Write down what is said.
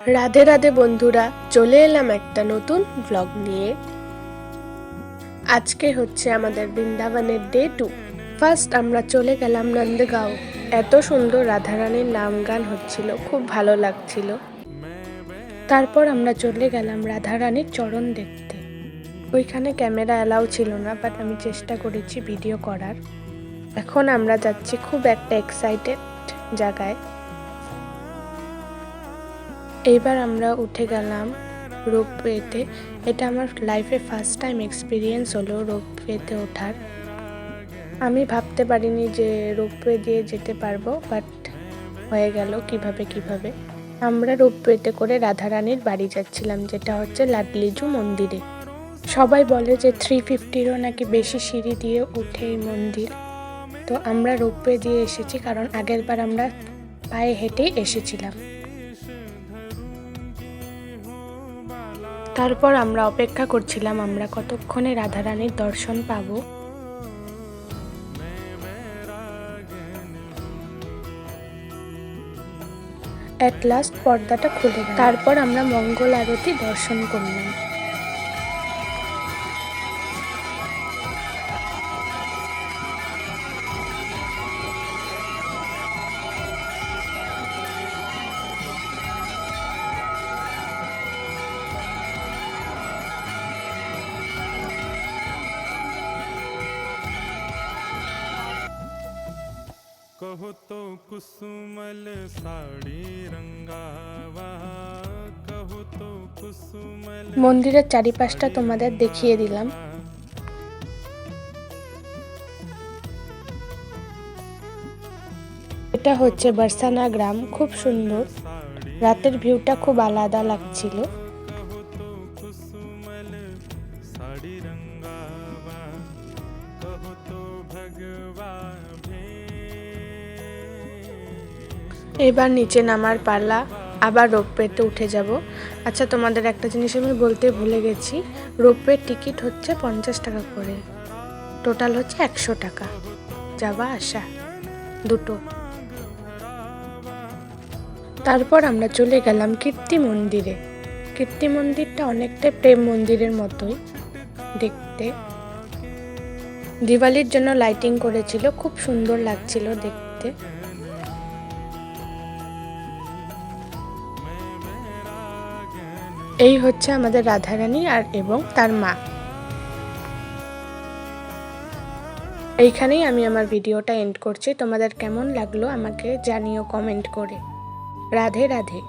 রাধে রাধে বন্ধুরা, চলে এলাম একটা নতুন ব্লগ নিয়ে। আজকে হচ্ছে আমাদের বৃন্দাবনের ডে 2। ফার্স্ট আমরা চলে গেলাম নন্দগাঁও। এত সুন্দর রাধারানীর নাম গান হচ্ছিল, খুব ভালো লাগছিল। তারপর আমরা চলে গেলাম রাধারানীর চরণ দেখতে। ওইখানে ক্যামেরা অ্যালাউ ছিল না, বাট আমি চেষ্টা করেছি ভিডিও করার। এখন আমরা যাচ্ছি খুব একটা এক্সাইটেড জায়গায়। এইবার আমরা উঠে গেলাম রোপওয়েতে। এটা আমার লাইফে ফার্স্ট টাইম এক্সপিরিয়েন্স হলো রোপওয়েতে ওঠার। আমি ভাবতে পারিনি যে রোপওয়ে দিয়ে যেতে পারবো, বাট হয়ে গেল কিভাবে। আমরা রোপওয়েতে করে রাধারানীর বাড়ি যাচ্ছিলাম, যেটা হচ্ছে লাডলিজু মন্দিরে। সবাই বলে যে 350-ও নাকি বেশি সিঁড়ি দিয়ে উঠে এই মন্দির। তো আমরা রোপওয়ে দিয়ে এসেছি, কারণ আগের বার আমরা পায়ে হেঁটেই এসেছিলাম। তারপর আমরা অপেক্ষা করছিলাম আমরা কতক্ষণে রাধারানীর দর্শন পাবো। অ্যাট লাস্ট পর্দাটা খুলে গেল। তারপর আমরা মঙ্গল আরতি দর্শন করলাম। कहो तो कुसुमल साड़ी रंगावा कहो तो कुसुमल। মন্দিরের চারিপাশটা তোমাদের দেখিয়ে দিলাম। এটা হচ্ছে বরসানা গ্রাম, খুব সুন্দর। রাতের ভিউটা খুব আলাদা লাগছিল। এবার নিচে নামার পালা, আবার রোপওয়েতে উঠে যাব। আচ্ছা, তোমাদের একটা জিনিস আমি বলতে ভুলে গেছি, রোপওয়ের টিকিট হচ্ছে 50 টাকা করে, টোটাল হচ্ছে 100 টাকা, যাওয়া আসা দুটো। তারপর আমরা চলে গেলাম কীর্তি মন্দিরে। কীর্তি মন্দিরটা অনেকটাই প্রেম মন্দিরের মতোই দেখতে। দিওয়ালির জন্য লাইটিং করেছিল, খুব সুন্দর লাগছিল দেখতে। এই হচ্ছে আমাদের রাধারানী আর এবং তার মা। এইখানেই আমি আমার ভিডিওটা এন্ড করছি। তোমাদের কেমন লাগলো আমাকে জানিও কমেন্ট করে। রাধে রাধে।